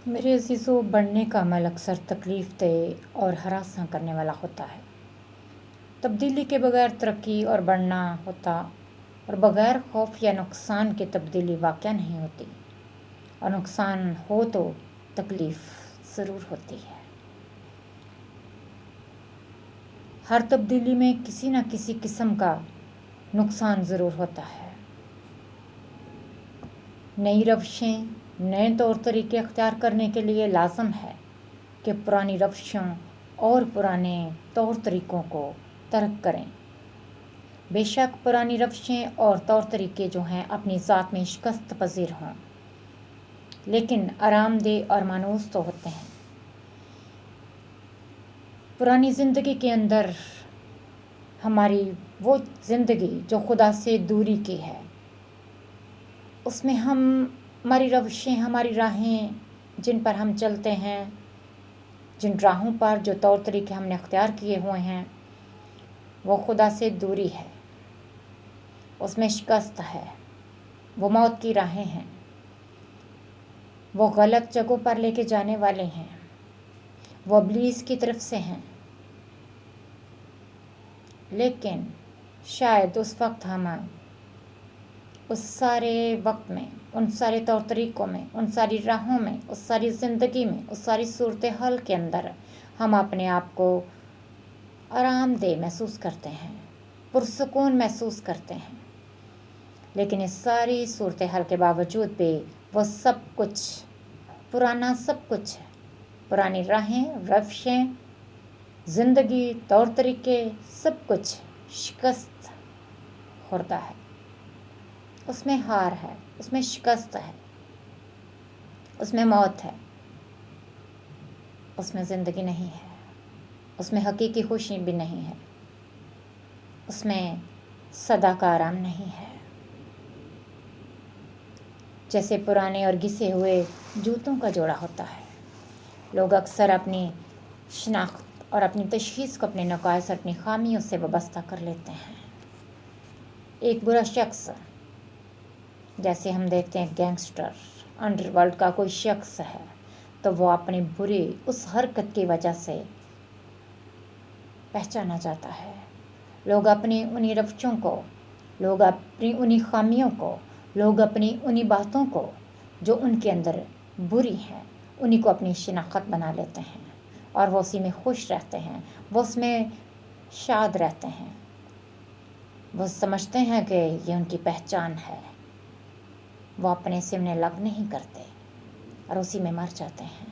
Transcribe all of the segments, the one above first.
میرے عزیزوں، بڑھنے کا عمل اکثر تکلیف دہ اور ہراساں کرنے والا ہوتا ہے۔ تبدیلی کے بغیر ترقی اور بڑھنا ہوتا، اور بغیر خوف یا نقصان کے تبدیلی واقع نہیں ہوتی، اور نقصان ہو تو تکلیف ضرور ہوتی ہے۔ ہر تبدیلی میں کسی نہ کسی قسم کا نقصان ضرور ہوتا ہے۔ نئی روشیں، نئے طور طریقے اختیار کرنے کے لیے لازم ہے کہ پرانی روشوں اور پرانے طور طریقوں کو ترک کریں۔ بے شک پرانی روشیں اور طور طریقے جو ہیں اپنی ذات میں شکست پذیر ہوں، لیکن آرام دہ اور مانوس تو ہوتے ہیں۔ پرانی زندگی کے اندر ہماری وہ زندگی جو خدا سے دوری کی ہے، اس میں ہماری روشیں، ہماری راہیں جن پر ہم چلتے ہیں، جن راہوں پر جو طور طریقے ہم نے اختیار کیے ہوئے ہیں، وہ خدا سے دوری ہے، اس میں شکست ہے، وہ موت کی راہیں ہیں، وہ غلط جگہوں پر لے کے جانے والے ہیں، وہ ابلیس کی طرف سے ہیں۔ لیکن شاید اس وقت ہم اس سارے وقت میں، ان سارے طور طریقوں میں، ان ساری راہوں میں، اس ساری زندگی میں، اس ساری صورتحال کے اندر ہم اپنے آپ کو آرام دہ محسوس کرتے ہیں، پرسکون محسوس کرتے ہیں۔ لیکن اس ساری صورتحال کے باوجود بھی وہ سب کچھ پرانا، سب کچھ پرانی راہیں، روشیں، زندگی، طور طریقے، سب کچھ شکست خوردہ ہے۔ اس میں ہار ہے، اس میں شکست ہے، اس میں موت ہے، اس میں زندگی نہیں ہے، اس میں حقیقی خوشی بھی نہیں ہے، اس میں صدا کا آرام نہیں ہے۔ جیسے پرانے اور گھسے ہوئے جوتوں کا جوڑا ہوتا ہے، لوگ اکثر اپنی شناخت اور اپنی تشخیص کو اپنے نقائص، اپنی خامیوں سے وابستہ کر لیتے ہیں۔ ایک برا شخص، جیسے ہم دیکھتے ہیں گینگسٹر، انڈر ورلڈ کا کوئی شخص ہے، تو وہ اپنی بری اس حرکت کی وجہ سے پہچانا جاتا ہے۔ لوگ اپنی انہی روشوں کو، لوگ اپنی انہی خامیوں کو، لوگ اپنی انہی باتوں کو جو ان کے اندر بری ہیں، انہی کو اپنی شناخت بنا لیتے ہیں، اور وہ اسی میں خوش رہتے ہیں، وہ اس میں شاد رہتے ہیں، وہ سمجھتے ہیں کہ یہ ان کی پہچان ہے۔ وہ اپنے سے انہیں الگ نہیں کرتے اور اسی میں مر جاتے ہیں۔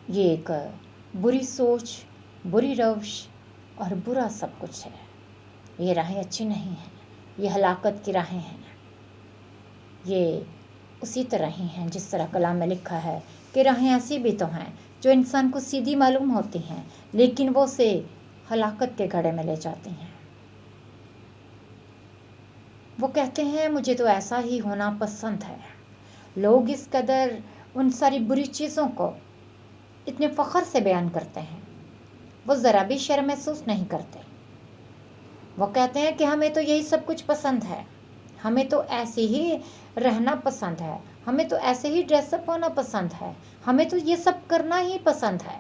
یہ ایک بری سوچ، بری روش اور برا سب کچھ ہے۔ یہ راہیں اچھی نہیں ہیں، یہ ہلاکت کی راہیں ہیں۔ یہ اسی طرح ہی ہیں جس طرح کلام میں لکھا ہے کہ راہیں ایسی بھی تو ہیں جو انسان کو سیدھی معلوم ہوتی ہیں، لیکن وہ اسے ہلاکت کے گڑھے میں لے جاتی ہیں۔ وہ کہتے ہیں مجھے تو ایسا ہی ہونا پسند ہے۔ لوگ اس قدر ان ساری بری چیزوں کو اتنے فخر سے بیان کرتے ہیں، وہ ذرا بھی شرم محسوس نہیں کرتے۔ وہ کہتے ہیں کہ ہمیں تو یہی سب کچھ پسند ہے، ہمیں تو ایسے ہی رہنا پسند ہے، ہمیں تو ایسے ہی ڈریس اپ ہونا پسند ہے، ہمیں تو یہ سب کرنا ہی پسند ہے،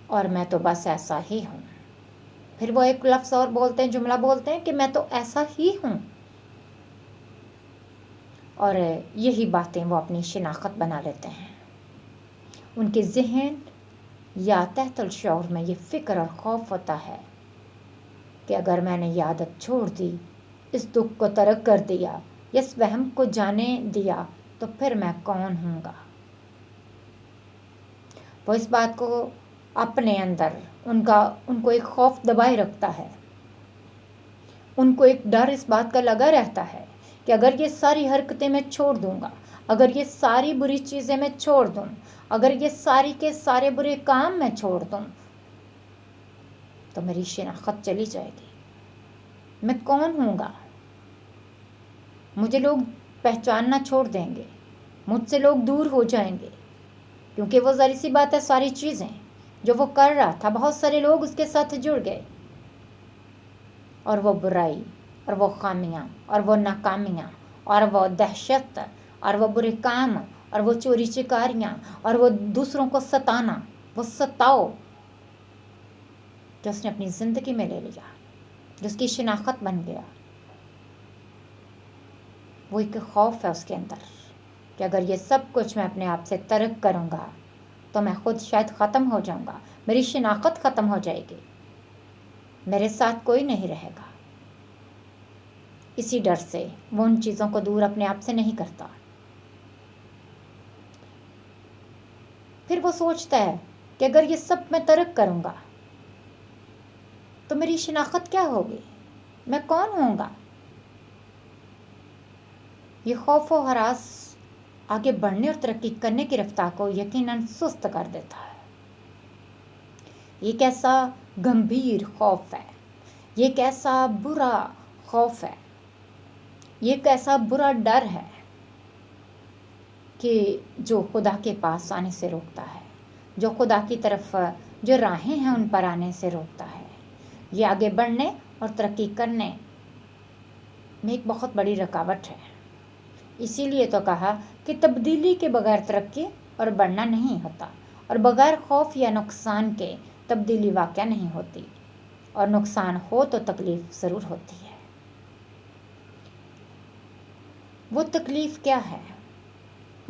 اور میں تو بس ایسا ہی ہوں۔ پھر وہ ایک لفظ اور بولتے ہیں، جملہ بولتے ہیں کہ میں تو ایسا ہی ہوں، اور یہی باتیں وہ اپنی شناخت بنا لیتے ہیں۔ ان کے ذہن یا تحت الشعور میں یہ فکر اور خوف ہوتا ہے کہ اگر میں نے یہ عادت چھوڑ دی، اس دکھ کو ترک کر دیا، اس وہم کو جانے دیا، تو پھر میں کون ہوں گا۔ وہ اس بات کو اپنے اندر ان کو ایک خوف دبائے رکھتا ہے، ان کو ایک ڈر اس بات کا لگا رہتا ہے کہ اگر یہ ساری حرکتیں میں چھوڑ دوں گا، اگر یہ ساری بری چیزیں میں چھوڑ دوں، اگر یہ ساری کے سارے برے کام میں چھوڑ دوں، تو میری شناخت چلی جائے گی، میں کون ہوں گا، مجھے لوگ پہچاننا چھوڑ دیں گے، مجھ سے لوگ دور ہو جائیں گے، کیونکہ وہ ظاہر سی بات ہے ساری چیزیں جو وہ کر رہا تھا، بہت سارے لوگ اس کے ساتھ جڑ گئے، اور وہ برائی اور وہ خامیاں اور وہ ناکامیاں और वो दहशत और वो बुरे काम और वो चोरी चिकारियाँ और वो दूसरों को सताना, वो सताओ जो उसने अपनी ज़िंदगी में ले लिया, जो उसकी शनाख्त बन गया, वो एक खौफ है उसके अंदर कि अगर ये सब कुछ मैं अपने आप से तर्क करूँगा तो मैं खुद शायद ख़त्म हो जाऊँगा, मेरी शनाख्त ख़त्म हो जाएगी, मेरे साथ कोई नहीं रहेगा। इसी डर से वो उन चीज़ों को दूर अपने आप से नहीं करता। फिर वो सोचता है कि अगर ये सब मैं तर्क करूँगा तो मेरी शनाख्त क्या होगी, मैं कौन होऊंगा। ये खौफ व हरास आगे बढ़ने और तरक्की करने की रफ्तार को यकीनन सुस्त कर देता है। ये कैसा गंभीर खौफ है, ये कैसा बुरा खौफ है, ये कैसा बुरा डर है कि जो खुदा के पास आने से रोकता है, जो खुदा की तरफ जो राहें हैं उन पर आने से रोकता है। ये आगे बढ़ने और तरक्की करने में एक बहुत बड़ी रुकावट है। इसीलिए तो कहा कि तब्दीली के बगैर तरक्की और बढ़ना नहीं होता, और बगैर खौफ या नुकसान के तब्दीली वाक़या नहीं होती, और नुकसान हो तो तकलीफ़ ज़रूर होती है। वो तकलीफ़ क्या है?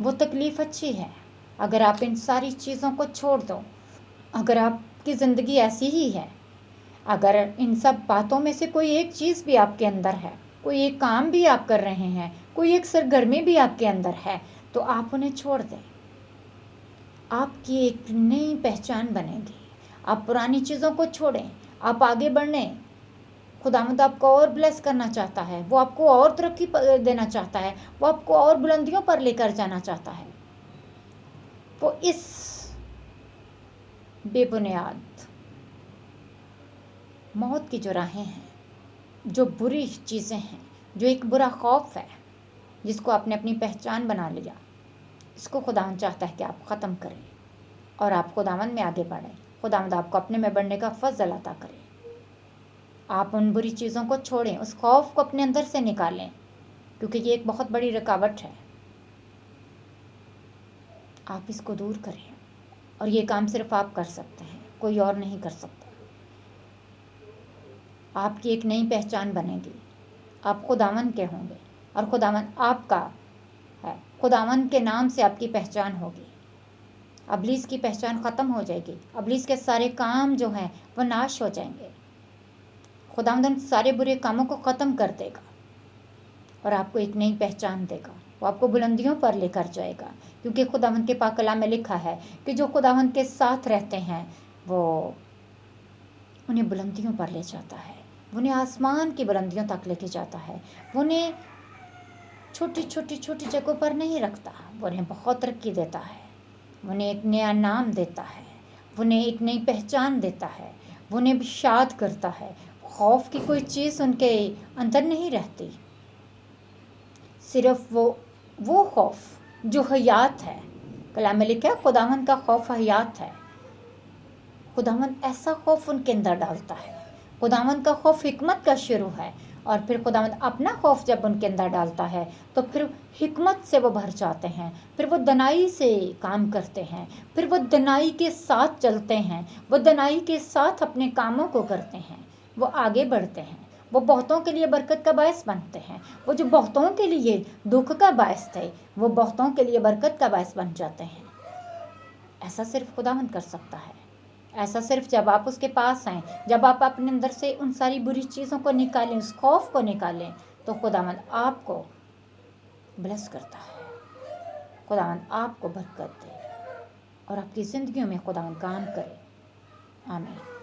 वो तकलीफ़ अच्छी है अगर आप इन सारी चीज़ों को छोड़ दो, अगर आपकी ज़िंदगी ऐसी ही है, अगर इन सब बातों में से कोई एक चीज़ भी आपके अंदर है, कोई एक काम भी आप कर रहे हैं, कोई एक सरगर्मी भी आपके अंदर है, तो आप उन्हें छोड़ दें। आपकी एक नई पहचान बनेगी। आप पुरानी चीज़ों को छोड़ें, आप आगे बढ़ने, खुदावंद आपको और ब्लेस करना चाहता है, वो आपको और तरक्की देना चाहता है, वो आपको और बुलंदियों पर लेकर जाना चाहता है। वो इस बेबुनियाद मौत की जो राहें हैं, जो बुरी चीज़ें हैं, जो एक बुरा खौफ है जिसको आपने अपनी पहचान बना लिया, इसको खुदावंद चाहता है कि आप ख़त्म करें और आप खुदावंद में आगे बढ़ें। खुदावंद आपको अपने में बढ़ने का फज़ल अता करे। आप उन बुरी चीज़ों को छोड़ें, उस खौफ को अपने अंदर से निकालें, क्योंकि ये एक बहुत बड़ी रुकावट है। आप इसको दूर करें, और ये काम सिर्फ आप कर सकते हैं, कोई और नहीं कर सकता। आपकी एक नई पहचान बनेगी, आप खुदावंद के होंगे और खुदावंद आपका है। खुदावंद के नाम से आपकी पहचान होगी। अबलीस की पहचान ख़त्म हो जाएगी, अबलीस के सारे काम जो हैं वो नाश हो जाएंगे। खुदावंद उन सारे बुरे कामों को ख़त्म कर देगा और आपको एक नई पहचान देगा। वो आपको बुलंदियों पर लेकर जाएगा, क्योंकि खुदावंद के पाक कलाम में लिखा है कि जो खुदावंद के साथ रहते हैं वो उन्हें बुलंदियों पर ले जाता है, उन्हें आसमान की बुलंदियों तक लेके जाता है। वो उन्हें छोटी छोटी छोटी जगहों पर नहीं रखता, वो उन्हें बहुत तरक्की देता है, उन्हें एक नया नाम देता है, उन्हें एक नई पहचान देता है, वो उन्हें शाद करता है। खौफ की कोई चीज़ उनके अंदर नहीं रहती, सिर्फ वो खौफ जो हयात है। कलाम में लिखा है खुदावंद का खौफ हयात है। खुदावंद ऐसा खौफ उनके अंदर डालता है। खुदावंद का खौफ हिकमत का शुरू है, और फिर खुदावंद अपना खौफ जब उनके अंदर डालता है तो फिर हिकमत से वो भर जाते हैं, फिर वो दनाई से काम करते हैं, फिर वो दनाई के साथ चलते हैं, वो दनाई के साथ अपने कामों को करते हैं, वो आगे बढ़ते हैं, वो बहुतों के लिए बरकत का बायस बनते हैं। वो जो बहुतों के लिए दुख का बायस थे, वो बहुतों के लिए बरकत का बायस बन जाते हैं। ऐसा सिर्फ खुदावंद कर सकता है। ऐसा सिर्फ जब आप उसके पास आएँ, जब आप अपने अंदर से उन सारी बुरी चीज़ों को निकालें, उस खौफ को निकालें, तो खुदावंद आपको ब्लेस करता है। खुदावंद आपको बरकत दे और आपकी ज़िंदगियों में खुदावंद काम करे। आमीन।